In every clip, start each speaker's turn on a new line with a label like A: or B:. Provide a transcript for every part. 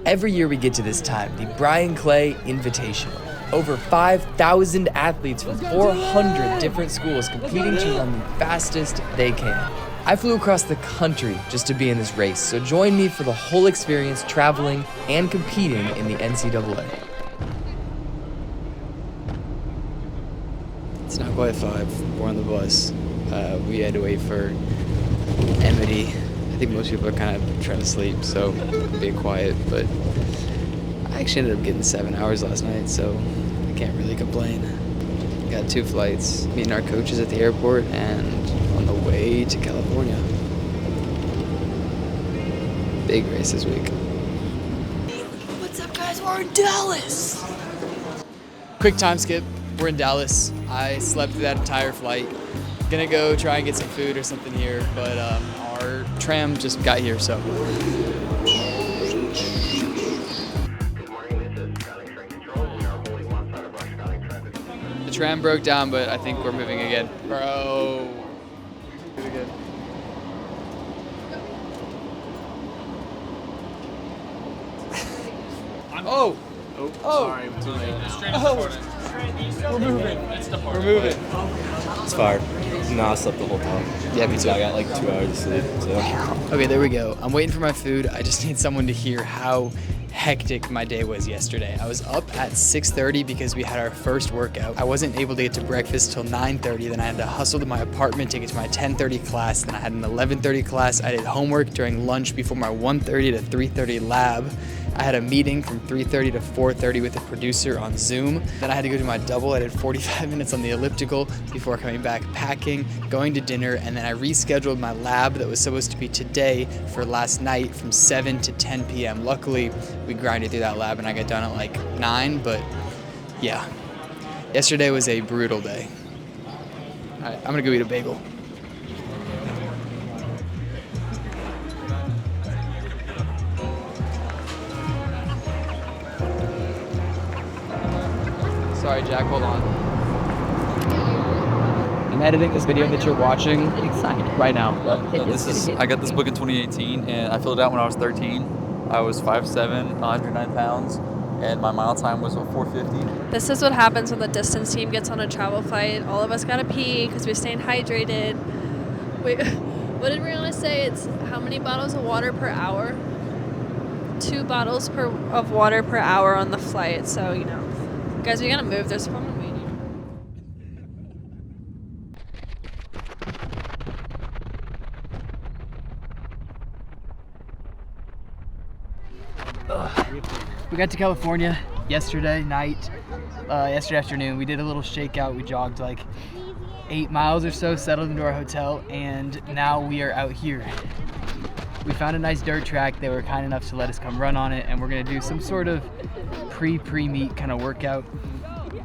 A: Every year we get to this time, the Bryan Clay Invitational. Over 5,000 athletes from 400 different schools competing to run the fastest they can. I flew across the country just to be in this race, so join me for the whole experience traveling and competing in the NCAA. It's not quite 5. We're on the bus. We had to wait for Amity. I think most people are kind of trying to sleep, so being quiet, but I actually ended up getting 7 hours last night, so I can't really complain. Got 2 flights, meeting our coaches at the airport and on the way to California. Big race this week. What's up, guys? We're in Dallas! Quick time skip. We're in Dallas. I slept through that entire flight. Gonna go try and get some food or something here, but our tram just got here, so. The tram broke down, but I think we're moving again. Bro. Moving again. Oh!
B: Sorry, I'm too late.
A: We're moving. We're moving.
B: It's fire. No, I slept the whole time.
A: Yeah, me too.
B: I got like 2 hours of sleep, so.
A: Okay, there we go. I'm waiting for my food. I just need someone to hear how hectic my day was yesterday. I was up at 6:30 because we had our first workout. I wasn't able to get to breakfast till 9:30. Then I had to hustle to my apartment to get to my 10:30 class. Then I had an 11:30 class. I did homework during lunch before my 1:30 to 3:30 lab. I had a meeting from 3:30 to 4:30 with a producer on Zoom. Then I had to go to my double. I did 45 minutes on the elliptical before coming back, packing, going to dinner, and then I rescheduled my lab that was supposed to be today for last night from 7 to 10 p.m. Luckily, we grinded through that lab and I got done at like 9, but yeah. Yesterday was a brutal day. All right, I'm gonna go eat a bagel. Sorry, Jack, hold on. I'm editing this video that you're watching right now.
C: I got this book in 2018, and I filled it out when I was 13. I was 5'7", 109 pounds, and my mile time was 4:50.
D: This is what happens when the distance team gets on a travel flight. All of us gotta pee because we're staying hydrated. Wait, what did Rihanna say? It's how many bottles of water per hour? 2 bottles of water per hour on the flight, so you know. Guys, we gotta move. There's someone waiting.
A: We got to California yesterday night, yesterday afternoon. We did a little shakeout. We jogged like 8 miles or so, settled into our hotel, and now we are out here. We found a nice dirt track. They were kind enough to let us come run on it, and we're gonna do some sort of pre-meet kind of workout.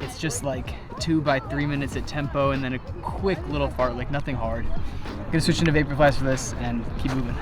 A: It's just like 2 by 3 minutes at tempo and then a quick little fartlek, nothing hard. I'm gonna switch into Vaporflies for this and keep moving.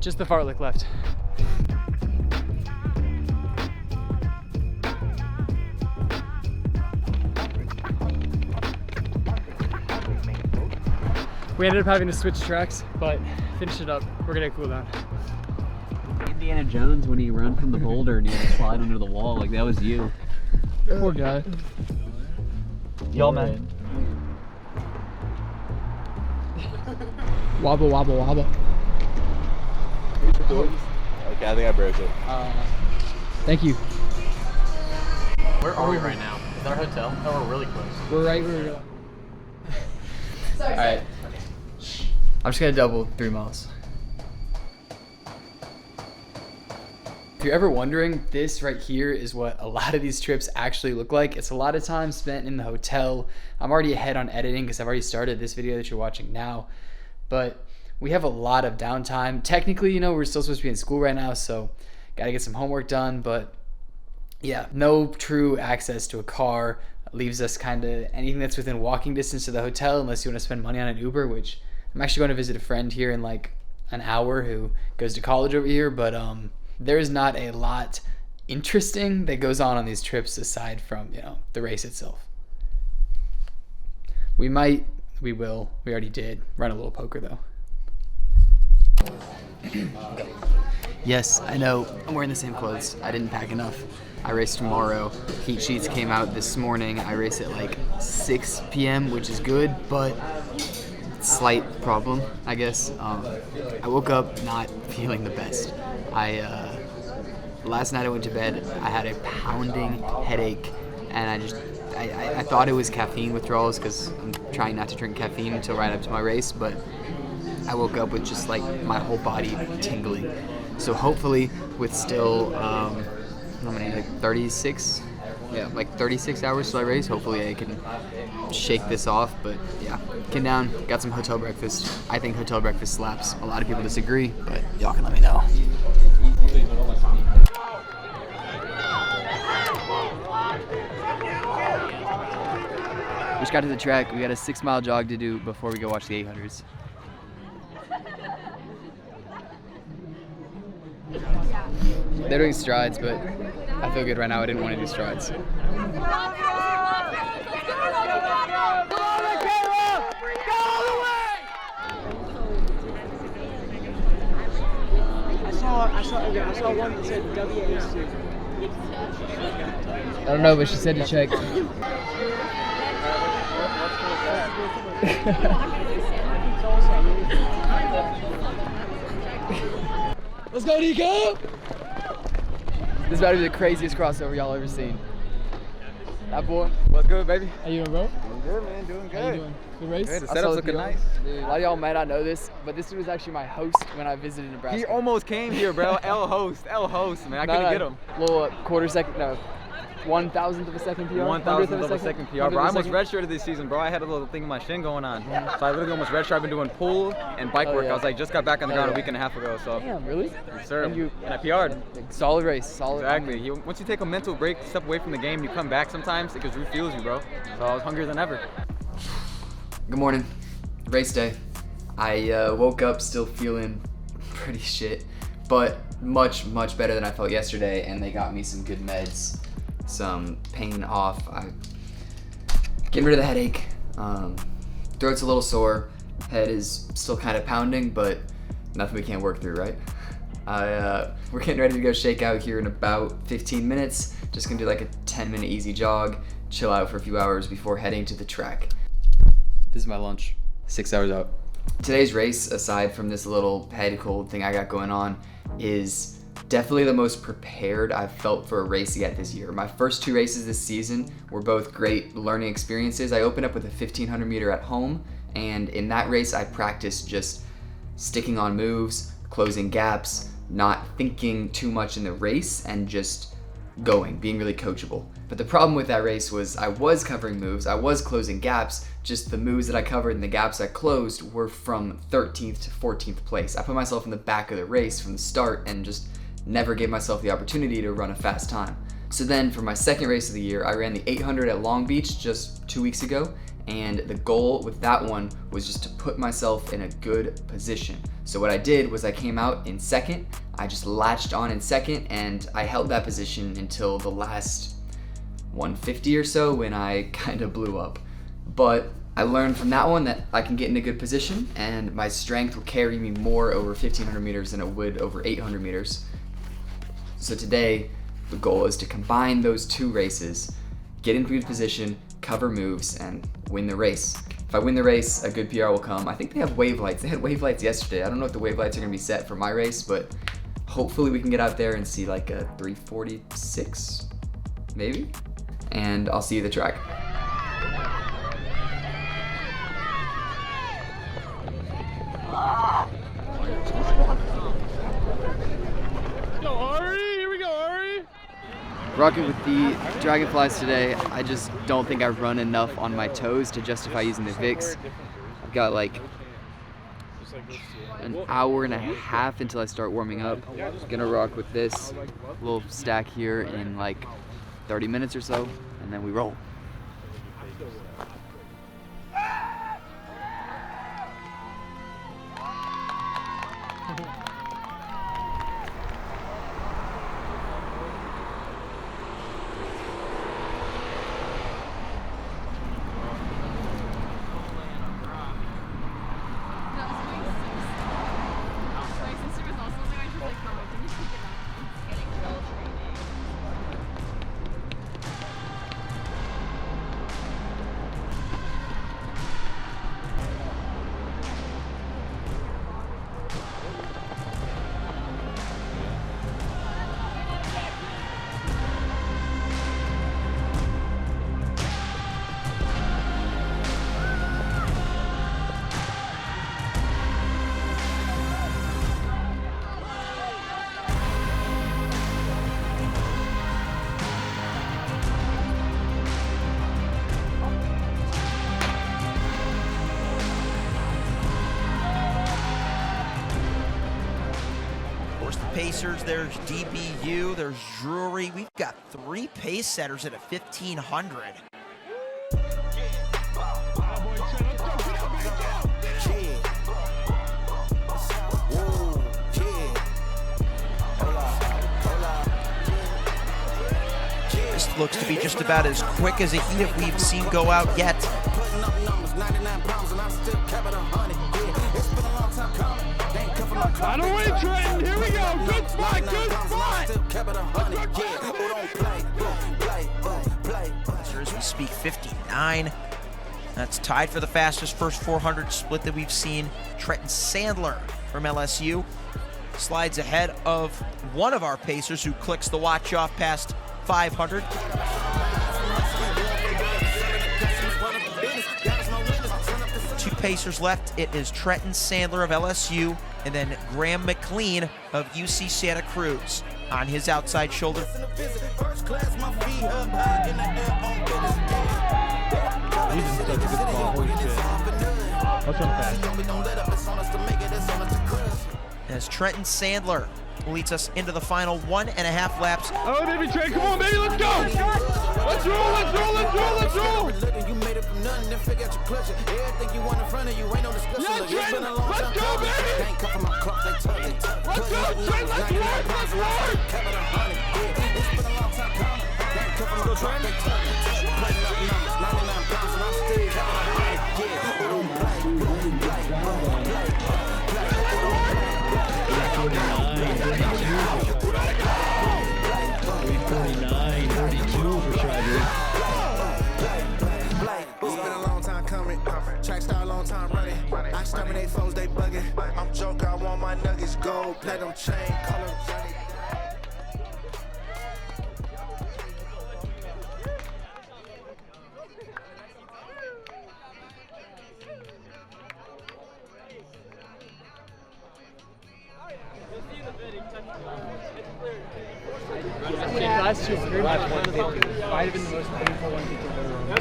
A: Just the fartlek left. We ended up having to switch tracks, but finish it up. We're gonna cool down.
E: Indiana Jones when he ran from the boulder and he had to slide under the wall, like that was you.
A: Poor guy. Y'all man. Wobble, wobble, wobble.
B: Okay, I think I broke it.
A: Thank you.
E: Where are we right now? Is that our hotel? Oh, we're really close.
A: We're right where we're going. Sorry. All right. I'm just gonna double 3 miles. If you're ever wondering, this right here is what a lot of these trips actually look like. It's a lot of time spent in the hotel. I'm already ahead on editing because I've already started this video that you're watching now. But we have a lot of downtime. Technically, we're still supposed to be in school right now, so got to get some homework done. But yeah, no true access to a car. Leaves us kind of anything that's within walking distance to the hotel, unless you want to spend money on an Uber, which I'm actually going to visit a friend here in like an hour who goes to college over here. But there's not a lot interesting that goes on these trips aside from, the race itself. We already did run a little poker though. Yes, I know. I'm wearing the same clothes. I didn't pack enough. I race tomorrow. Heat sheets came out this morning. I race at like 6 p.m., which is good, but slight problem, I guess. I woke up not feeling the best. Last night I went to bed. I had a pounding headache, and I thought it was caffeine withdrawals because I'm trying not to drink caffeine until right up to my race, but I woke up with just like my whole body tingling. So hopefully with still, how many, like 36? Yeah, like 36 hours till I race. Hopefully I can shake this off, but yeah, came down, got some hotel breakfast. I think hotel breakfast slaps. A lot of people disagree, but y'all can let me know. We just got to the track. We got a 6-mile jog to do before we go watch the 800s. They're doing strides, but I feel good right now. I didn't want to do strides.
F: I saw one that said WAC.
A: I don't know, but she said to check. Let's go, Nico! This is about to be the craziest crossover y'all ever seen. That boy.
G: What's good, baby?
F: How you doing, bro?
G: Doing good, man. Doing good.
F: How you doing? Good race?
G: Good. The setup's looking nice.
A: Dude, a lot of y'all might not know this, but this dude was actually my host when I visited Nebraska.
G: He almost came here, bro. L host, man. I couldn't get him.
A: Little quarter second, no, 1,000th of a second PR.
G: 1,000th of a second PR, bro. I almost redshirted this season, bro. I had a little thing in my shin going on, so I literally almost redshirted. I've been doing pool and bike work.
A: Yeah.
G: I was like, just got back on the ground a week and a half ago, so.
A: Damn, really?
G: Yes, sir.
A: And
G: I PR'd.
A: Solid race, solid.
G: Exactly. Once you take a mental break, step away from the game, you come back sometimes, it just refuels you, bro. So I was hungrier than ever.
A: Good morning. Race day. I woke up still feeling pretty shit, but much better than I felt yesterday, and they got me some good meds, some pain off. Getting rid of the headache. Throat's a little sore. Head is still kind of pounding, but nothing we can't work through, right? We're getting ready to go shake out here in about 15 minutes. Just gonna do like a 10-minute easy jog, chill out for a few hours before heading to the track. This is my lunch. 6 hours out. Today's race, aside from this little head cold thing I got going on, is definitely the most prepared I've felt for a race yet this year. My first 2 races this season were both great learning experiences. I opened up with a 1,500 meter at home, and in that race I practiced just sticking on moves, closing gaps, not thinking too much in the race, and just going, being really coachable. But the problem with that race was I was covering moves, I was closing gaps, just the moves that I covered and the gaps I closed were from 13th to 14th place. I put myself in the back of the race from the start and just never gave myself the opportunity to run a fast time. So then for my second race of the year, I ran the 800 at Long Beach just 2 weeks ago, and the goal with that one was just to put myself in a good position. So what I did was I came out in second, I just latched on in second, and I held that position until the last 150 or so when I kind of blew up. But I learned from that one that I can get in a good position, and my strength will carry me more over 1,500 meters than it would over 800 meters. So today, the goal is to combine those 2 races, get in good position, cover moves, and win the race. If I win the race, a good PR will come. I think they have wave lights. They had wave lights yesterday. I don't know if the wave lights are gonna be set for my race, but hopefully we can get out there and see like a 3:46, maybe? And I'll see you at the track. Rocking with the Dragonflies today. I just don't think I've run enough on my toes to justify using the Vicks. I've got like
H: an hour and a half until I start warming up. Gonna rock with this little stack here in like 30 minutes or so, and then we roll.
I: Pacers, there's DBU, there's Drury. We've got 3 pace setters at a 1500. This looks to be just about as quick as a heat if we've seen go out yet.
J: On the way, Trenton. Here we go. Good spot. Good spot.
I: As we speak, 59. That's tied for the fastest first 400 split that we've seen. Trentonsandler from LSU slides ahead of one of our pacers who clicks the watch off past 500. Two pacers left. It is Trentonsandler of LSU and then Graham McLean of UC Santa Cruz on his outside shoulder. As Trentonsandler leads us into the final 1.5 laps.
J: Oh, baby, Trent, come on, baby, let's go! Let's roll, let's roll, let's roll, let's roll! Yeah, Trent, let's go, baby! Let's go, Trent, let's work, let's work! Let's go, Trent.
K: Exterminate foes, they bugging. I'm joking, I want my nuggets gold, platinum chain, color Johnny.
F: Yeah. Last 200 might have been the most painful one I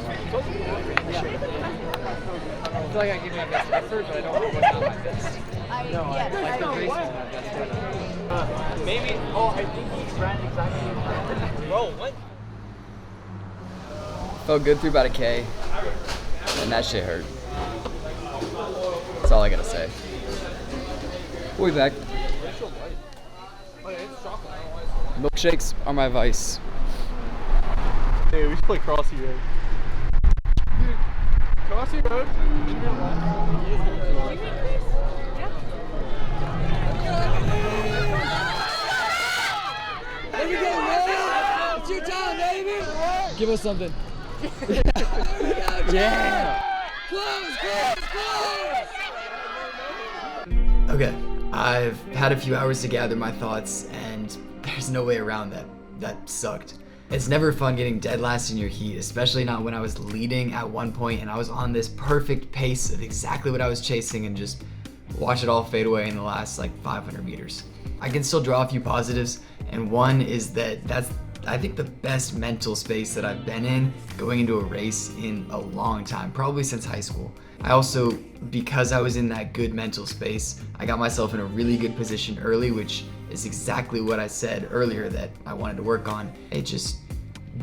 F: feel like I give my best effort, but I don't know what's not my best. Like the race is my best effort.
G: Maybe. Oh, I think he ran exactly. Bro, what?
H: Felt good through about a K, and that shit hurt. That's all I gotta say. We'll be back. Milkshakes are my vice.
J: Hey, we should play Crossy Road. Crossy Road?
F: Let me go, man! It's your time, baby! Give us something. Yeah! Close, close, close!
A: Okay, I've had a few hours to gather my thoughts, and there's no way around that. That sucked. It's never fun getting dead last in your heat, especially not when I was leading at one point and I was on this perfect pace of exactly what I was chasing and just watch it all fade away in the last like 500 meters. I can still draw a few positives, and one is that that's I think the best mental space that I've been in going into a race in a long time, probably since high school. I also, because I was in that good mental space, I got myself in a really good position early, which is exactly what I said earlier that I wanted to work on. It just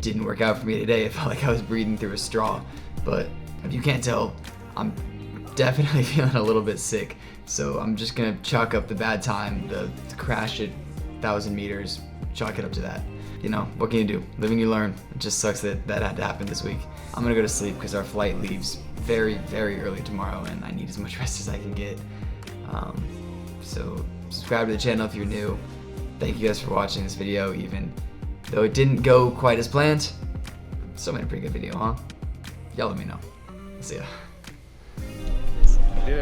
A: didn't work out for me today. It felt like I was breathing through a straw. But if you can't tell, I'm definitely feeling a little bit sick. So I'm just gonna chalk up the bad time, the crash at 1,000 meters, chalk it up to that. You know, what can you do? Living you learn. It just sucks that that had to happen this week. I'm gonna go to sleep because our flight leaves very, very early tomorrow and I need as much rest as I can get. So subscribe to the channel if you're new. Thank you guys for watching this video, even though it didn't go quite as planned. Still made a pretty good video, huh? Y'all let me know. See ya.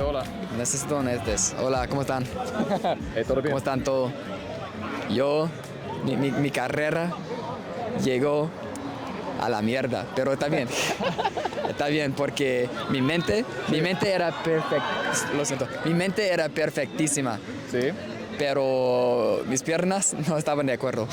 L: Hola. Necesito honestes. Hola, ¿cómo están?
G: ¿Todo bien?
L: ¿Cómo están todos? Yo, mi carrera llegó a la mierda, pero está bien. Está bien porque mi mente era perfecta. Lo siento. Mi mente era perfectísima.
G: Sí.
L: Pero mis piernas no estaban de acuerdo.